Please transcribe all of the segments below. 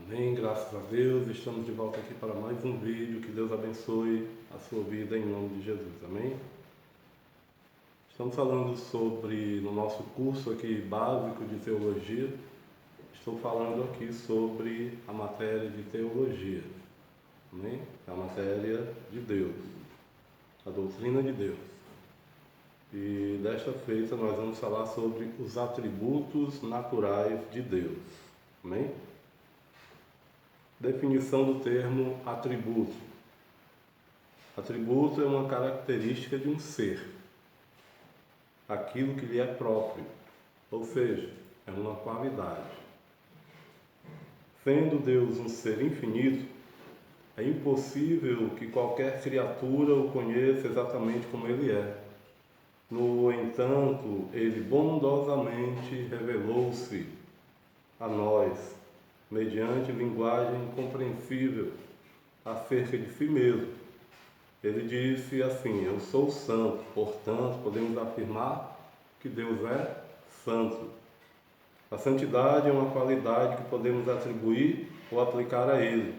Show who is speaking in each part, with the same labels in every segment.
Speaker 1: Amém, graças a Deus, estamos de volta aqui para mais um vídeo. Que Deus abençoe a sua vida em nome de Jesus, amém? Estamos falando sobre, no nosso curso aqui básico de teologia, estou falando aqui sobre a matéria de teologia, amém? A matéria de Deus, a doutrina de Deus. E desta feita nós vamos falar sobre os atributos naturais de Deus, amém? Definição do termo atributo. Atributo é uma característica de um ser, aquilo que lhe é próprio, ou seja, é uma qualidade. Sendo Deus um ser infinito, é impossível que qualquer criatura o conheça exatamente como ele é. No entanto, ele bondosamente revelou-se a nós, mediante linguagem compreensível, acerca de si mesmo. Ele disse assim: eu sou santo, portanto, podemos afirmar que Deus é santo. A santidade é uma qualidade que podemos atribuir ou aplicar a Ele.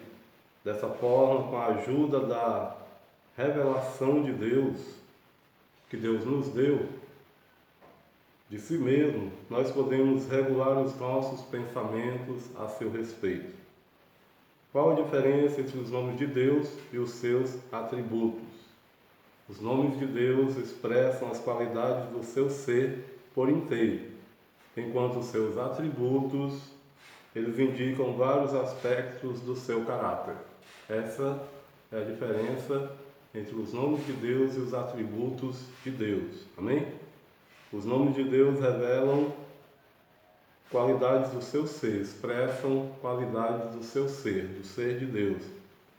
Speaker 1: Dessa forma, com a ajuda da revelação de Deus, que Deus nos deu, de si mesmo, nós podemos regular os nossos pensamentos a seu respeito. Qual a diferença entre os nomes de Deus e os seus atributos? Os nomes de Deus expressam as qualidades do seu ser por inteiro, enquanto os seus atributos, eles indicam vários aspectos do seu caráter. Essa é a diferença entre os nomes de Deus e os atributos de Deus. Amém? Os nomes de Deus revelam qualidades do seu ser, expressam qualidades do seu ser, do ser de Deus,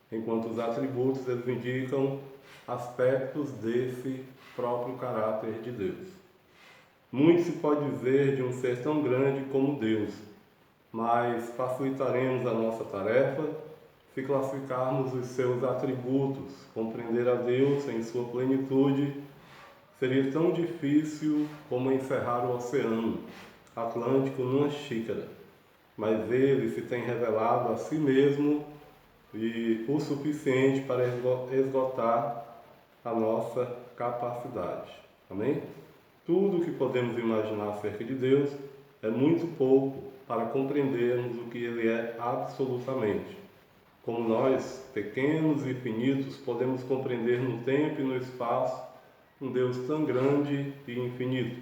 Speaker 1: enquanto os atributos eles indicam aspectos desse próprio caráter de Deus. Muito se pode dizer de um ser tão grande como Deus, mas facilitaremos a nossa tarefa se classificarmos os seus atributos. Compreender a Deus em sua plenitude seria tão difícil como encerrar o oceano Atlântico numa xícara, mas ele se tem revelado a si mesmo e o suficiente para esgotar a nossa capacidade. Amém? Tudo o que podemos imaginar acerca de Deus é muito pouco para compreendermos o que Ele é absolutamente. Como nós, pequenos e finitos, podemos compreender no tempo e no espaço um Deus tão grande e infinito.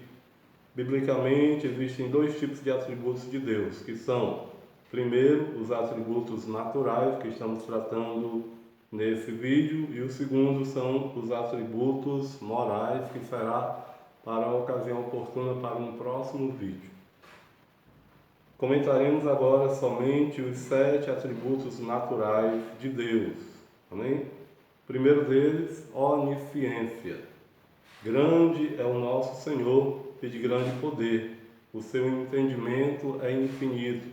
Speaker 1: Biblicamente, existem dois tipos de atributos de Deus, que são, primeiro, os atributos naturais, que estamos tratando nesse vídeo, e o segundo são os atributos morais, que será para a ocasião oportuna para um próximo vídeo. Comentaremos agora somente os 7 atributos naturais de Deus. Amém? O primeiro deles, onisciência. Grande é o nosso Senhor e de grande poder. O seu entendimento é infinito.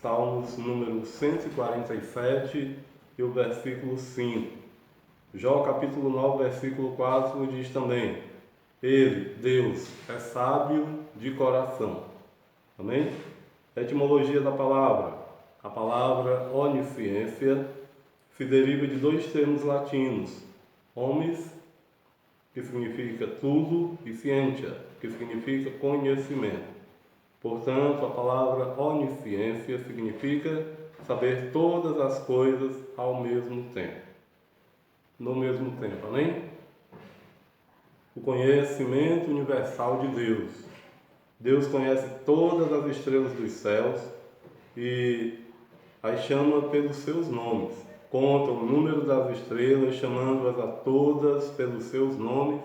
Speaker 1: Salmos número 147 e o versículo 5. Jó capítulo 9, versículo 4 diz também: Ele, Deus, é sábio de coração. Amém? Etimologia da palavra. A palavra onisciência se deriva de dois termos latinos: omnis, que significa tudo, e scientia, que significa conhecimento. Portanto, a palavra onisciência significa saber todas as coisas ao mesmo tempo. No mesmo tempo, amém? O conhecimento universal de Deus. Deus conhece todas as estrelas dos céus e as chama pelos seus nomes. Conta o número das estrelas, chamando-as a todas pelos seus nomes.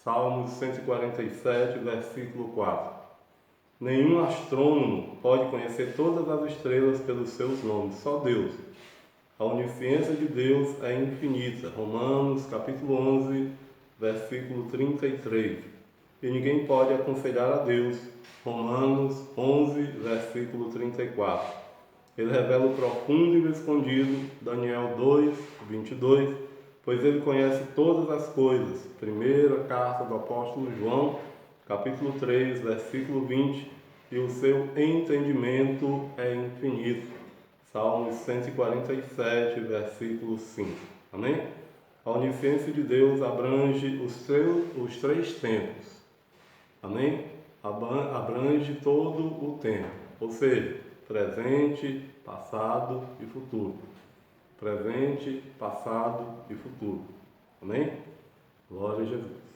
Speaker 1: Salmos 147, versículo 4. Nenhum astrônomo pode conhecer todas as estrelas pelos seus nomes, só Deus. A onisciência de Deus é infinita. Romanos, capítulo 11, versículo 33. E ninguém pode aconselhar a Deus. Romanos 11, versículo 34. Ele revela o profundo e o escondido, Daniel 2, 22, pois ele conhece todas as coisas. Primeira carta do apóstolo João, capítulo 3, versículo 20, e o seu entendimento é infinito. Salmos 147, versículo 5. Amém? A onisciência de Deus abrange os três tempos. Amém? Abrange todo o tempo, ou seja, presente, passado e futuro. Presente, passado e futuro. Amém? Glória a Jesus.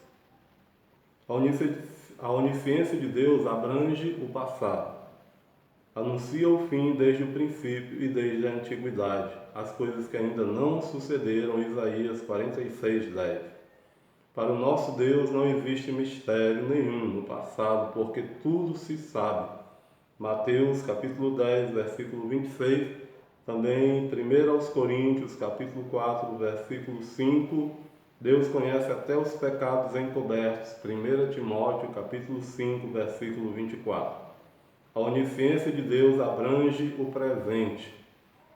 Speaker 1: A onisciência de Deus abrange o passado. Anuncia o fim desde o princípio e desde a antiguidade, as coisas que ainda não sucederam. Isaías 46, 10. Para o nosso Deus não existe mistério nenhum no passado, porque tudo se sabe. Mateus capítulo 10, versículo 26. Também 1 Coríntios capítulo 4, versículo 5. Deus conhece até os pecados encobertos. 1 Timóteo capítulo 5, versículo 24. A onisciência de Deus abrange o presente.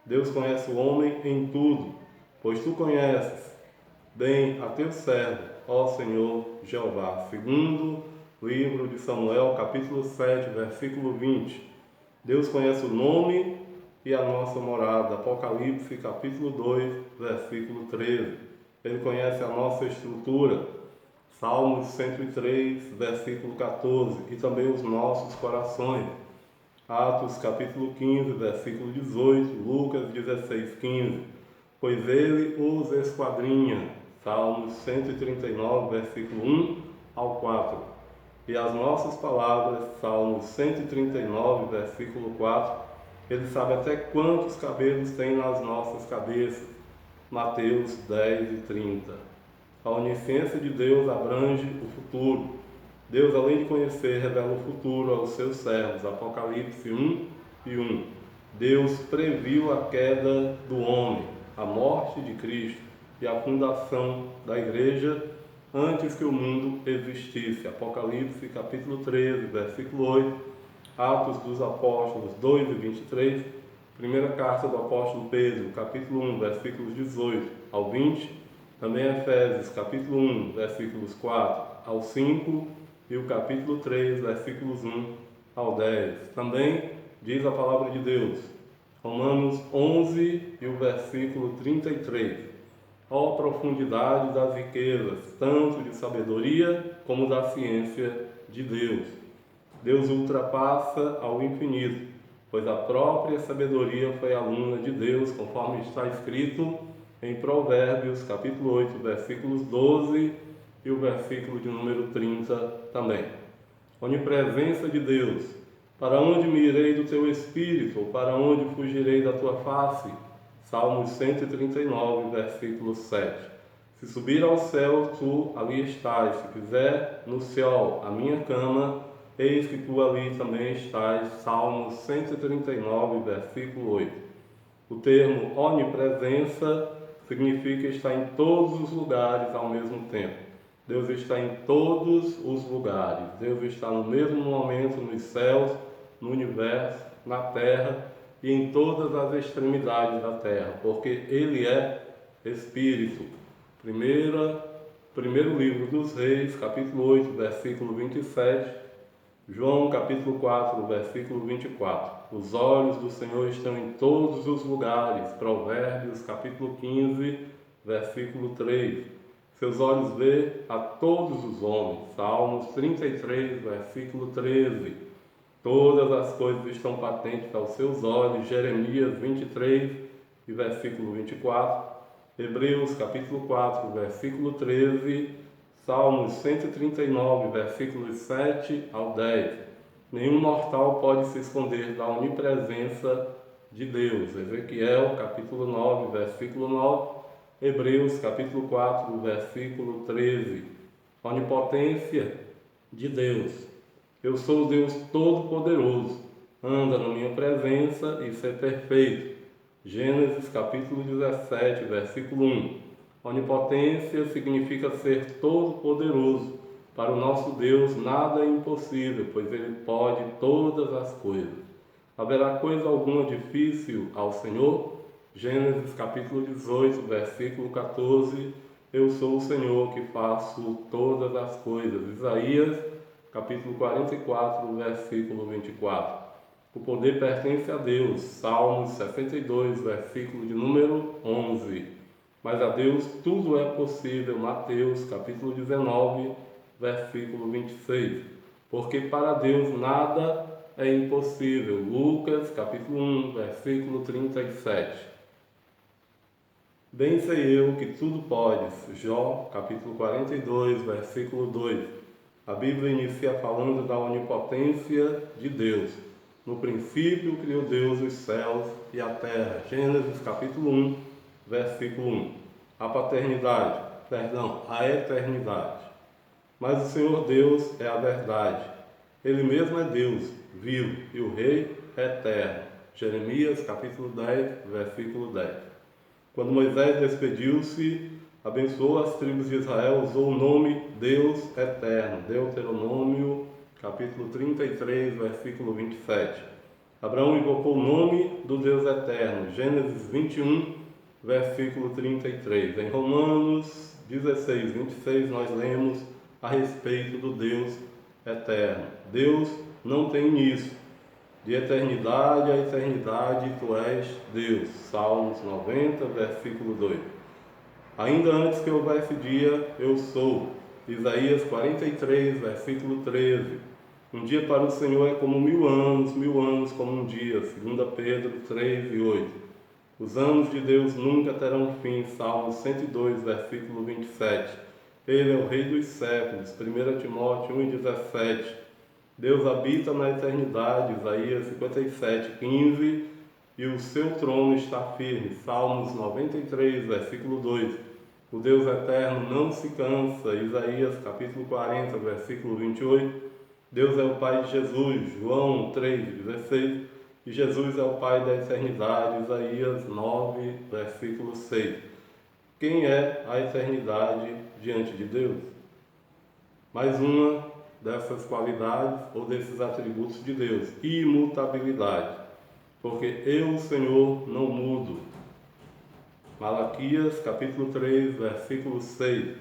Speaker 1: Deus conhece o homem em tudo, pois tu conheces bem a teu servo, ó Senhor Jeová. Segundo livro de Samuel, capítulo 7, versículo 20. Deus conhece o nome e a nossa morada. Apocalipse, capítulo 2, versículo 13. Ele conhece a nossa estrutura. Salmos 103, versículo 14. E também os nossos corações. Atos capítulo 15, versículo 18, Lucas 16, 15. Pois ele os esquadrinha. Salmos 139, versículo 1 ao 4. E as nossas palavras, Salmos 139, versículo 4. Ele sabe até quantos cabelos tem nas nossas cabeças. Mateus 10 e 30. A onisciência de Deus abrange o futuro. Deus, além de conhecer, revela o futuro aos seus servos. Apocalipse 1 e 1. Deus previu a queda do homem, a morte de Cristo e a fundação da igreja antes que o mundo existisse. Apocalipse capítulo 13, versículo 8. Atos dos Apóstolos 2 e 23. Primeira carta do apóstolo Pedro, capítulo 1, versículos 18 ao 20. Também Efésios capítulo 1, versículos 4 ao 5. E o capítulo 3, versículos 1 ao 10. Também diz a palavra de Deus, Romanos 11 e o versículo 33. Ó profundidade das riquezas, tanto de sabedoria como da ciência de Deus. Deus ultrapassa ao infinito, pois a própria sabedoria foi aluna de Deus, conforme está escrito em Provérbios, capítulo 8, versículos 12 e o versículo de número 30 também. Onipresença de Deus. Para onde me irei do teu espírito? Ou para onde fugirei da tua face? Salmos 139, versículo 7. Se subir ao céu, tu ali estás. Se fizer no céu a minha cama, eis que tu ali também estás. Salmos 139, versículo 8. O termo onipresença significa estar em todos os lugares ao mesmo tempo. Deus está em todos os lugares. Deus está no mesmo momento nos céus, no universo, na terra e em todas as extremidades da terra, porque Ele é Espírito. Primeiro livro dos Reis, capítulo 8, versículo 27. João, capítulo 4, versículo 24. Os olhos do Senhor estão em todos os lugares. Provérbios, capítulo 15, versículo 3. Seus olhos vê a todos os homens. Salmos 33, versículo 13. Todas as coisas estão patentes aos seus olhos. Jeremias 23 e versículo 24. Hebreus capítulo 4, versículo 13. Salmos 139, versículos 7 ao 10. Nenhum mortal pode se esconder da onipresença de Deus. Ezequiel capítulo 9, versículo 9. Hebreus capítulo 4, versículo 13. Onipotência de Deus. Eu sou o Deus Todo-Poderoso. Anda na minha presença e ser perfeito. Gênesis capítulo 17, versículo 1. Onipotência significa ser todo-poderoso. Para o nosso Deus nada é impossível, pois Ele pode todas as coisas. Haverá coisa alguma difícil ao Senhor? Gênesis capítulo 18, versículo 14. Eu sou o Senhor que faço todas as coisas. Isaías capítulo 44, versículo 24. O poder pertence a Deus. Salmos 62, versículo de número 11. Mas a Deus tudo é possível. Mateus, capítulo 19, versículo 26. Porque para Deus nada é impossível. Lucas, capítulo 1, versículo 37. Bem sei eu que tudo podes. Jó, capítulo 42, versículo 2. A Bíblia inicia falando da onipotência de Deus. No princípio criou Deus os céus e a terra. Gênesis, capítulo 1, versículo 1. A eternidade. Mas o Senhor Deus é a verdade. Ele mesmo é Deus, vivo, e o Rei é eterno. Jeremias, capítulo 10, versículo 10. Quando Moisés despediu-se, abençoou as tribos de Israel, usou o nome Deus Eterno. Deuteronômio, capítulo 33, versículo 27. Abraão invocou o nome do Deus Eterno. Gênesis 21, versículo 33. Em Romanos 16, 26, nós lemos a respeito do Deus Eterno. Deus não tem início. De eternidade a eternidade, tu és Deus. Salmos 90, versículo 2. Ainda antes que houvesse dia, eu sou. Isaías 43, versículo 13. Um dia para o Senhor é como 1000 anos como um dia. 2 Pedro 3 e 8. Os anos de Deus nunca terão fim. Salmos 102, versículo 27. Ele é o Rei dos séculos. 1 Timóteo 1 e 17. Deus habita na eternidade, Isaías 57, 15, e o seu trono está firme, Salmos 93, versículo 2. O Deus eterno não se cansa, Isaías capítulo 40, versículo 28. Deus é o Pai de Jesus, João 3, 16. E Jesus é o Pai da eternidade, Isaías 9, versículo 6. Quem é a eternidade diante de Deus? Mais uma dessas qualidades ou desses atributos de Deus, imutabilidade, porque eu, o Senhor, não mudo. Malaquias capítulo 3, versículo 6.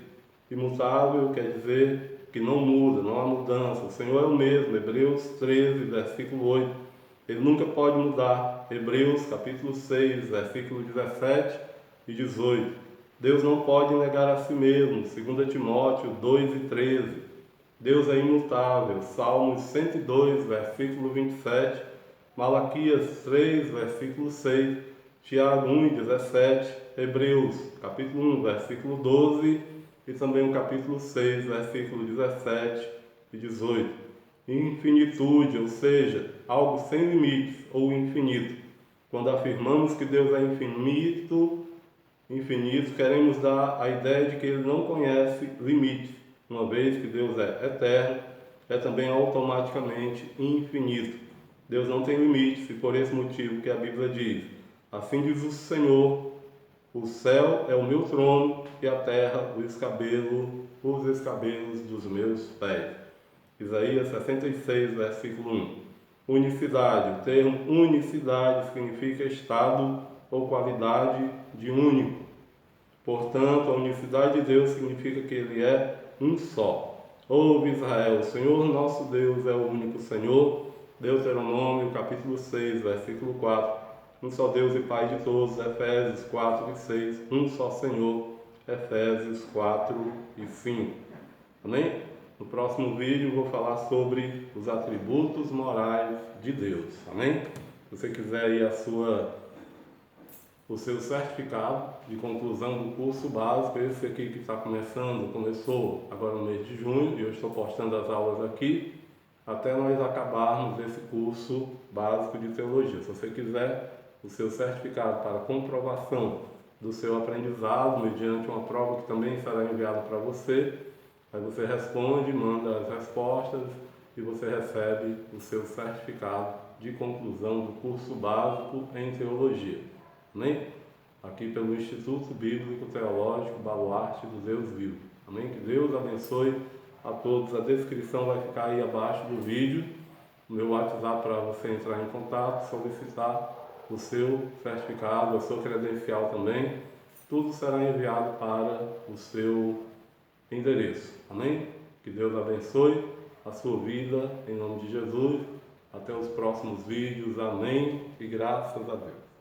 Speaker 1: Imutável quer dizer que não muda, não há mudança. O Senhor é o mesmo. Hebreus 13, versículo 8. Ele nunca pode mudar. Hebreus capítulo 6, versículo 17 e 18. Deus não pode negar a si mesmo. 2 Timóteo 2 e 13. Deus é imutável. Salmos 102, versículo 27. Malaquias 3, versículo 6. Tiago 1, 17. Hebreus, capítulo 1, versículo 12. E também o capítulo 6, versículo 17 e 18. Infinitude, ou seja, algo sem limites ou infinito. Quando afirmamos que Deus é infinito, queremos dar a ideia de que Ele não conhece limites. Uma vez que Deus é eterno, é também automaticamente infinito. Deus não tem limites e por esse motivo que a Bíblia diz: assim diz o Senhor, o céu é o meu trono e a terra os escabelos dos meus pés. Isaías 66, versículo 1. Unicidade. O termo unicidade significa estado ou qualidade de único. Portanto, a unicidade de Deus significa que Ele é um só. Ouve Israel, o Senhor nosso Deus é o único Senhor. Deuteronômio capítulo 6, versículo 4. Um só Deus e Pai de todos. Efésios 4 e 6. Um só Senhor. Efésios 4 e 5. Amém? No próximo vídeo eu vou falar sobre os atributos morais de Deus. Amém? Se você quiser ir o seu certificado de conclusão do curso básico, esse aqui que está começou agora no mês de junho, e eu estou postando as aulas aqui, até nós acabarmos esse curso básico de teologia. Se você quiser o seu certificado para comprovação do seu aprendizado, mediante uma prova que também será enviada para você, aí você responde, manda as respostas e você recebe o seu certificado de conclusão do curso básico em teologia. Amém? Aqui pelo Instituto Bíblico Teológico Baluarte do Deus Vivo. Amém? Que Deus abençoe a todos. A descrição vai ficar aí abaixo do vídeo. O meu WhatsApp para você entrar em contato, solicitar o seu certificado, a sua credencial também. Tudo será enviado para o seu endereço. Amém? Que Deus abençoe a sua vida em nome de Jesus. Até os próximos vídeos. Amém e graças a Deus.